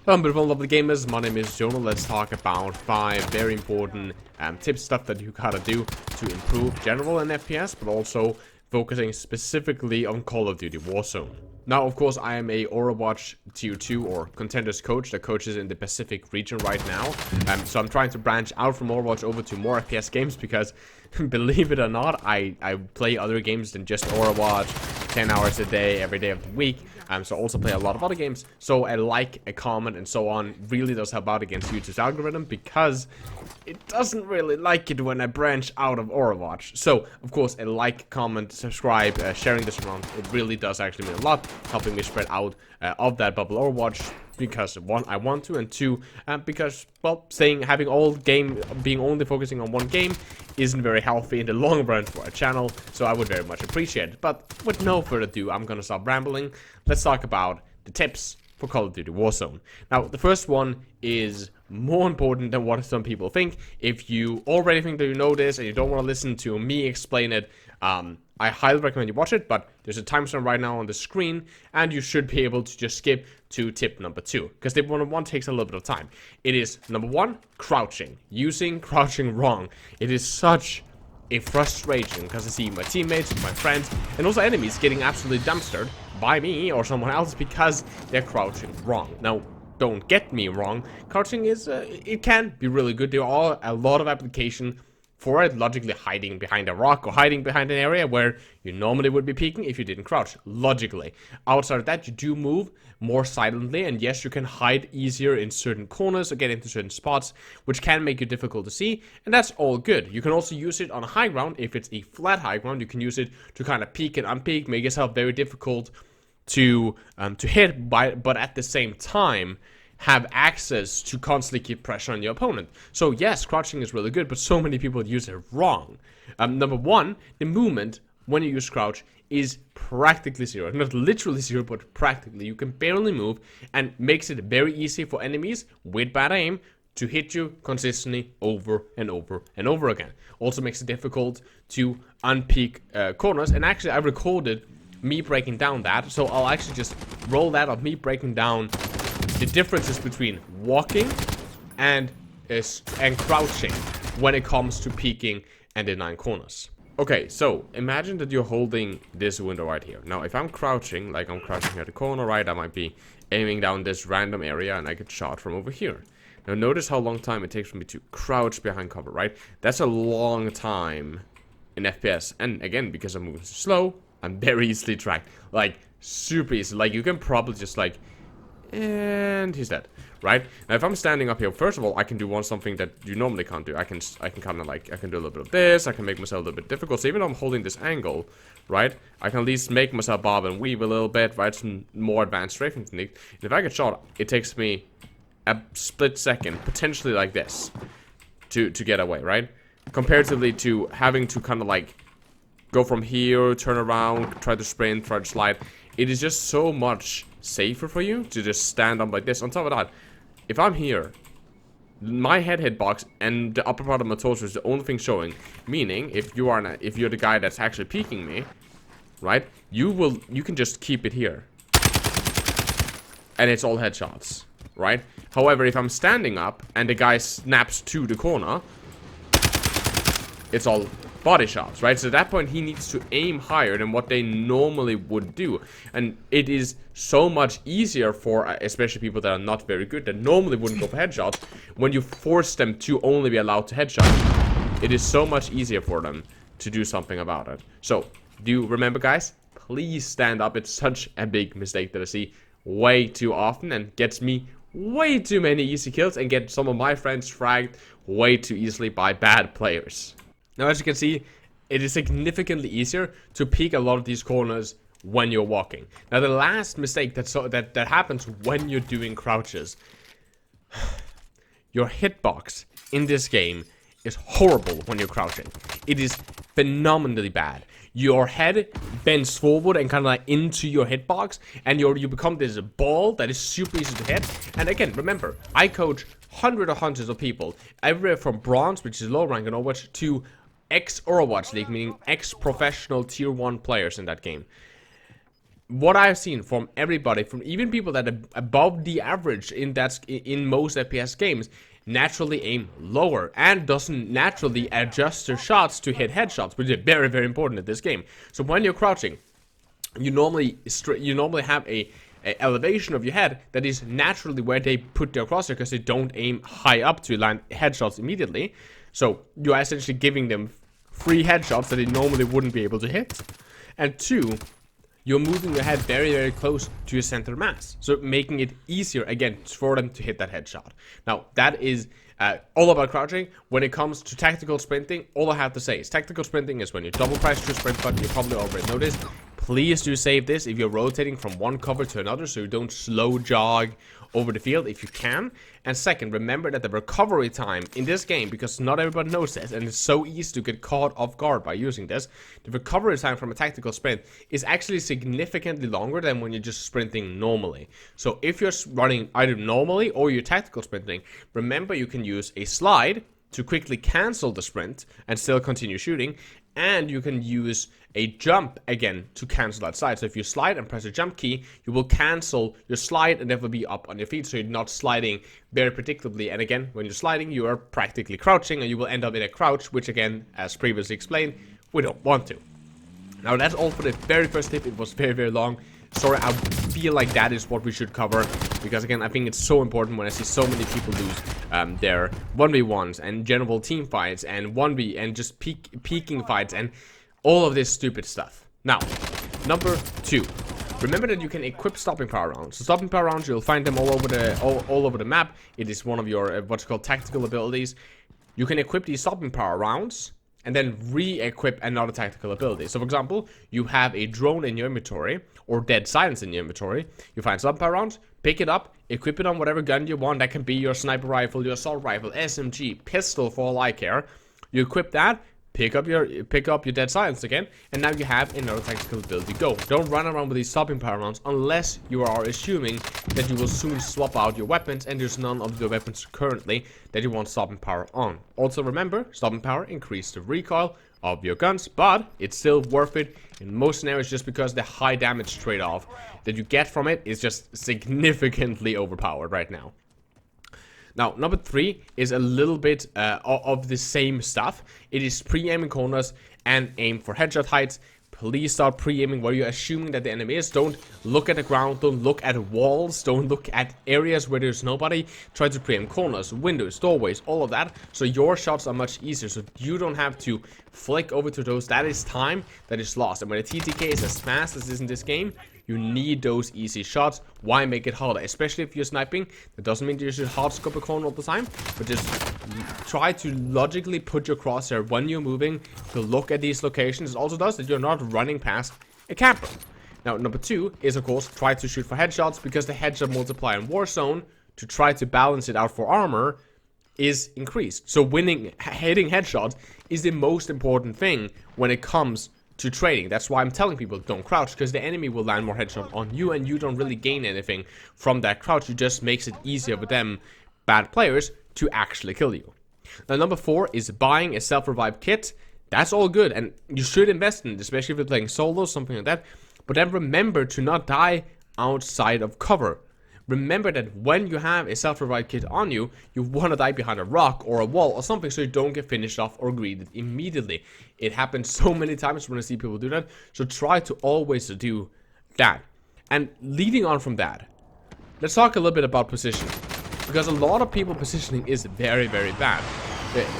Beautiful lovely gamers, my name is Jonal. Let's talk about 5 very important tips, stuff that you gotta do to improve general in FPS, but also focusing specifically on Call of Duty Warzone. Now, of course, I am a Overwatch Tier 2 or Contenders coach that coaches in the Pacific region right now. So I'm trying to branch out from Overwatch over to more FPS games because, believe it or not, I play other games than just Overwatch 10 hours a day, every day of the week. So I also play a lot of other games. So a like, a comment, and so on really does help out against YouTube's algorithm because it doesn't really like it when I branch out of Overwatch. So, of course, a like, comment, subscribe, sharing this around, it really does actually mean a lot, helping me spread out of that bubble Overwatch. Because one, I want to, and two, because, well, having being only focusing on one game isn't very healthy in the long run for a channel, so I would very much appreciate it. But with no further ado, I'm gonna stop rambling. Let's talk about the tips for Call of Duty Warzone. Now, the first one is more important than what some people think. If you already think that you know this and you don't want to listen to me explain it, I highly recommend you watch it, but there's a timestamp right now on the screen, and you should be able to just skip to tip number 2, because tip number 1 takes a little bit of time. It is, number 1, crouching. Using crouching wrong. It is such a frustration, because I see my teammates, my friends, and also enemies getting absolutely dumpstered by me or someone else because they're crouching wrong. Now, don't get me wrong, crouching is, it can be really good. There are a lot of application for it, logically hiding behind a rock or hiding behind an area where you normally would be peeking if you didn't crouch, logically. Outside of that, you do move more silently, and yes, you can hide easier in certain corners or get into certain spots, which can make it difficult to see, and that's all good. You can also use it on a high ground. If it's a flat high ground, you can use it to kind of peek and unpeek, make yourself very difficult to hit, but at the same time, have access to constantly keep pressure on your opponent. So yes, crouching is really good, but so many people use it wrong. Number 1, the movement when you use crouch is practically zero. Not literally zero, but practically. You can barely move, and makes it very easy for enemies with bad aim to hit you consistently over and over and over again. Also makes it difficult to unpeak corners, and actually I recorded me breaking down that, so I'll actually just roll that of me breaking down the differences between walking and crouching when it comes to peeking and denying corners. Okay, so imagine that you're holding this window right here. Now, if I'm crouching, like I'm crouching at the corner, right, I might be aiming down this random area and I get shot from over here. Now, notice how long time it takes for me to crouch behind cover, right? That's a long time in FPS. And again, because I'm moving slow, I'm very easily tracked. Like, super easy. Like, you can probably just, like, and he's dead, right? Now, if I'm standing up here, first of all, I can do something that you normally can't do. I can kind of like, I can do a little bit of this. I can make myself a little bit difficult. So even though I'm holding this angle, right, I can at least make myself bob and weave a little bit, right? Some more advanced strafing technique. And if I get shot, it takes me a split second, potentially like this, to get away, right? Comparatively to having to kind of like go from here, turn around, try to sprint, try to slide. It is just so much safer for you to just stand up like this. On top of that, if I'm here, my head hitbox and the upper part of my torso is the only thing showing. Meaning, if you're the guy that's actually peeking me, right? You can just keep it here, and it's all headshots, right? However, if I'm standing up and the guy snaps to the corner, it's all body shots, right? So at that point, he needs to aim higher than what they normally would do. And it is so much easier for, especially people that are not very good, that normally wouldn't go for headshots, when you force them to only be allowed to headshot. It is so much easier for them to do something about it. So, do you remember, guys? Please stand up. It's such a big mistake that I see way too often and gets me way too many easy kills and get some of my friends fragged way too easily by bad players. Now, as you can see, it is significantly easier to peek a lot of these corners when you're walking. Now, the last mistake that happens when you're doing crouches, your hitbox in this game is horrible when you're crouching. It is phenomenally bad. Your head bends forward and kind of like into your hitbox, and you become this ball that is super easy to hit. And again, remember, I coach hundreds of people, everywhere from bronze, which is low rank in Overwatch, to ex-Overwatch League, meaning ex-professional tier 1 players in that game. what I've seen from everybody, from even people that are above the average in most FPS games, naturally aim lower and doesn't naturally adjust their shots to hit headshots, which is very, very important in this game. So when you're crouching, you normally have a elevation of your head that is naturally where they put their crosshair, because they don't aim high up to land headshots immediately. So you're essentially giving them free headshots that they normally wouldn't be able to hit. And two, you're moving your head very, very close to your center mass, so making it easier, again, for them to hit that headshot. Now, that is all about crouching. When it comes to tactical sprinting, all I have to say is tactical sprinting is when you double press your sprint button. You probably already noticed. Please do save this if you're rotating from one cover to another, so you don't slow jog over the field if you can. And second, remember that the recovery time in this game, because not everybody knows this, and it's so easy to get caught off guard by using this, the recovery time from a tactical sprint is actually significantly longer than when you're just sprinting normally. So if you're running either normally or you're tactical sprinting, remember you can use a slide to quickly cancel the sprint and still continue shooting, and you can use a jump again to cancel that slide. So if you slide and press a jump key, you will cancel your slide and never be up on your feet, so you're not sliding very predictably. And again, when you're sliding, you are practically crouching, and you will end up in a crouch, which again, as previously explained, we don't want to. Now that's all for the very first tip. It was very, very long. Sorry, I feel like that is what we should cover, because again, I think it's so important when I see so many people lose their 1v1s and general team fights and 1v and just peeking fights and all of this stupid stuff. Now, number 2. Remember that you can equip stopping power rounds. So stopping power rounds, you'll find them all over the map. It is one of your what's called tactical abilities. You can equip these stopping power rounds and then re-equip another tactical ability. So for example, you have a drone in your inventory or dead silence in your inventory. You find stopping power rounds, pick it up, equip it on whatever gun you want. That can be your sniper rifle, your assault rifle, SMG, pistol, for all I care. You equip that, pick up your dead silence again, and now you have another tactical ability. Go. Don't run around with these stopping power rounds unless you are assuming that you will soon swap out your weapons, and there's none of the weapons currently that you want stopping power on. Also remember, stopping power increases the recoil of your guns, but it's still worth it in most scenarios, just because the high damage trade-off that you get from it is just significantly overpowered right now. Now, number 3 is a little bit of the same stuff. It is pre-aiming corners and aim for headshot heights. Please start pre-aiming where you're assuming that the enemy is. Don't look at the ground, don't look at walls, don't look at areas where there's nobody. Try to pre-aim corners, windows, doorways, all of that, so your shots are much easier, so you don't have to flick over to those. That is time that is lost, and when the TTK is as fast as is in this game, you need those easy shots. Why make it harder? Especially if you're sniping. That doesn't mean that you should hard scope a corner all the time, but just try to logically put your crosshair when you're moving to look at these locations. It also does that you're not running past a camper. Now, number 2 is, of course, try to shoot for headshots, because the headshot multiplier in Warzone, to try to balance it out for armor, is increased. So hitting headshots is the most important thing when it comes to trading. That's why I'm telling people don't crouch, because the enemy will land more headshots on you, and you don't really gain anything from that crouch. It just makes it easier for them, bad players, to actually kill you. Now, number 4 is buying a self-revive kit. That's all good, and you should invest in it, especially if you're playing solo, something like that. But then remember to not die outside of cover. Remember that when you have a self-revive kit on you, you want to die behind a rock or a wall or something, so you don't get finished off or greeted immediately. It happens so many times when I see people do that, so try to always do that. And leading on from that, let's talk a little bit about positioning, because a lot of people positioning is very, very bad.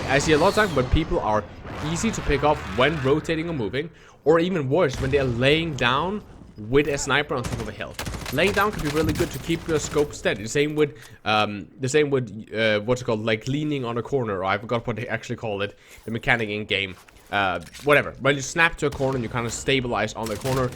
I see a lot of times when people are easy to pick up when rotating or moving, or even worse, when they're laying down with a sniper on top of a hill. Laying down can be really good to keep your scope steady. The same with what's it called, like leaning on a corner, or I forgot what they actually call it, the mechanic in game. Whatever. When you snap to a corner and you kind of stabilize on the corner,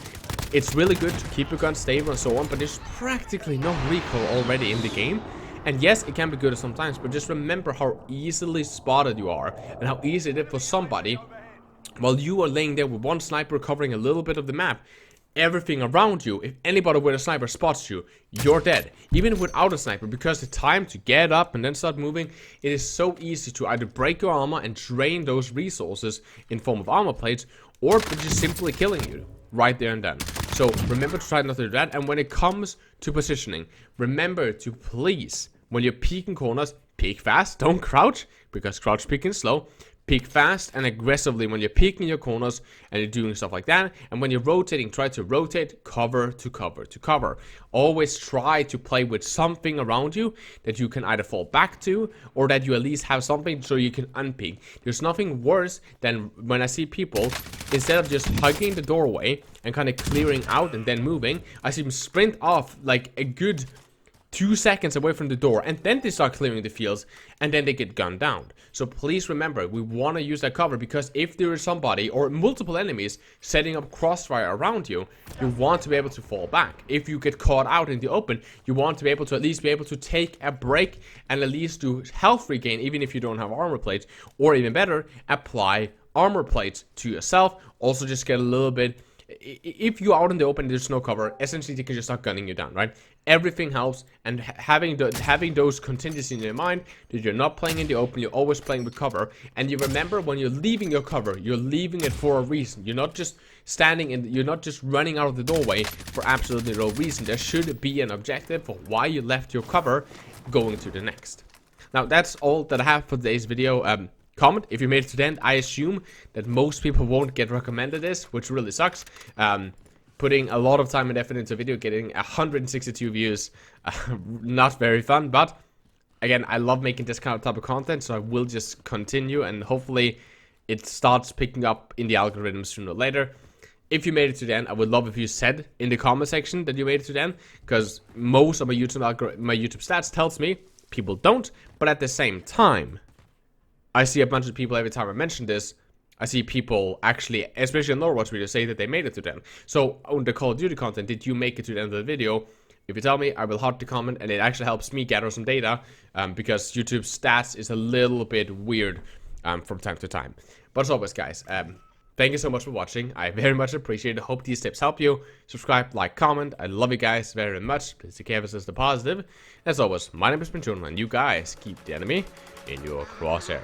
it's really good to keep your gun stable and so on, but there's practically no recoil already in the game. And yes, it can be good sometimes, but just remember how easily spotted you are, and how easy it is for somebody, while you are laying there with one sniper covering a little bit of the map, everything around you, if anybody with a sniper spots you, you're dead. Even without a sniper, because the time to get up and then start moving, it is so easy to either break your armor and drain those resources in form of armor plates, or just simply killing you right there and then. So remember to try not to do that. And when it comes to positioning, remember to please, when you're peeking corners, peek fast, don't crouch, because crouch peeking is slow. Peek fast and aggressively when you're peeking your corners and you're doing stuff like that. And when you're rotating, try to rotate cover to cover to cover. Always try to play with something around you that you can either fall back to or that you at least have something so you can unpeek. There's nothing worse than when I see people, instead of just hugging the doorway and kind of clearing out and then moving, I see them sprint off like a good 2 seconds away from the door, and then they start clearing the fields, and then they get gunned down. So please remember, we want to use that cover, because if there is somebody or multiple enemies setting up crossfire around you, you want to be able to fall back. If you get caught out in the open, you want to be able to at least be able to take a break and at least do health regain, even if you don't have armor plates, or even better, apply armor plates to yourself. Also just get a little bit, if you're out in the open, there's no cover, essentially they can just start gunning you down, right? Everything helps, and having those contingencies in your mind that you're not playing in the open, you're always playing with cover. And you remember, when you're leaving your cover, you're leaving it for a reason. You're not just standing in, you're not just running out of the doorway for absolutely no reason. There should be an objective for why you left your cover going to the next. Now that's all that I have for today's video. Comment if you made it to the end. I assume that most people won't get recommended this, which really sucks. Putting a lot of time and effort into a video, getting 162 views, not very fun, but again, I love making this kind of type of content, so I will just continue, and hopefully it starts picking up in the algorithm sooner or later. If you made it to the end, I would love if you said in the comment section that you made it to the end, because most of my YouTube stats tells me people don't, but at the same time, I see a bunch of people every time I mention this. I see people actually, especially in Overwatch videos, say that they made it to the end. So on the Call of Duty content, did you make it to the end of the video? If you tell me, I will heart the comment, and it actually helps me gather some data, because YouTube stats is a little bit weird from time to time. But as always, guys, thank you so much for watching. I very much appreciate it. Hope these tips help you. Subscribe, like, comment. I love you guys very much. Please take care of us as the positive. As always, my name is Jonal, and you guys keep the enemy in your crosshair.